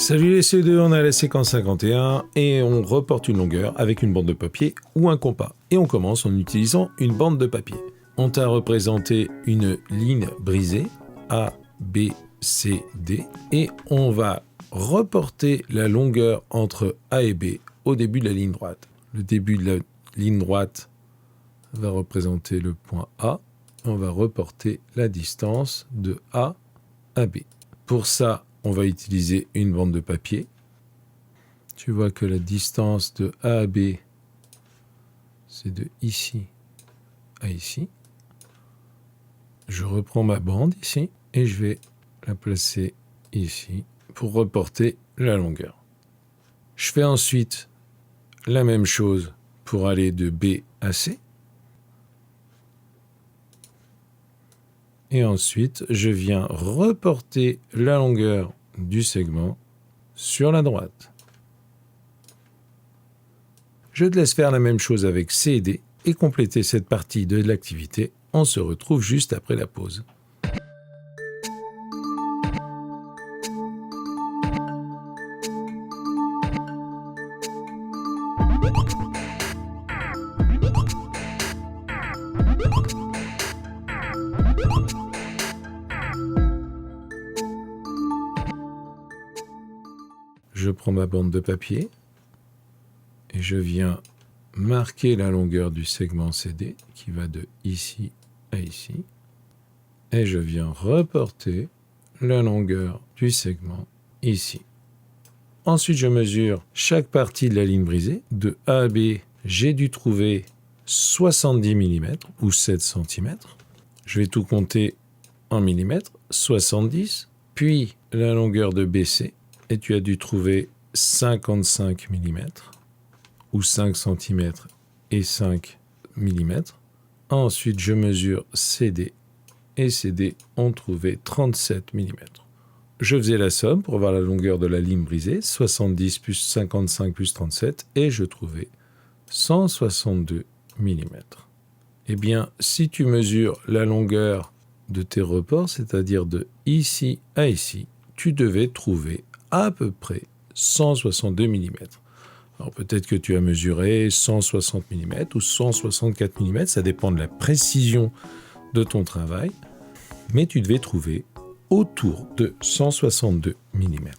Salut les C2, on est à la séquence 51 et on reporte une longueur avec une bande de papier ou un compas. Et on commence en utilisant une bande de papier. On t'a représenté une ligne brisée, A, B, C, D, et on va reporter la longueur entre A et B au début de la ligne droite. Le début de la ligne droite va représenter le point A. On va reporter la distance de A à B. Pour ça, on va utiliser une bande de papier. Tu vois que la distance de A à B, c'est de ici à ici. Je reprends ma bande ici et je vais la placer ici pour reporter la longueur. Je fais ensuite la même chose pour aller de B à C. Et ensuite, je viens reporter la longueur du segment sur la droite. Je te laisse faire la même chose avec C et D et compléter cette partie de l'activité. On se retrouve juste après la pause. Je prends ma bande de papier et je viens marquer la longueur du segment CD qui va de ici à ici. Et je viens reporter la longueur du segment ici. Ensuite, je mesure chaque partie de la ligne brisée. De A à B, j'ai dû trouver 70 mm ou 7 cm. Je vais tout compter en millimètres, 70. Puis la longueur de BC. Et tu as dû trouver 55 mm ou 5 cm et 5 mm. Ensuite, je mesure CD et CD ont trouvé 37 mm. Je faisais la somme pour avoir la longueur de la ligne brisée, 70 plus 55 plus 37, et je trouvais 162 mm. Eh bien, si tu mesures la longueur de tes reports, c'est-à-dire de ici à ici, tu devais trouver à peu près 162 mm. Alors peut-être que tu as mesuré 160 mm ou 164 mm, ça dépend de la précision de ton travail, mais tu devais trouver autour de 162 mm.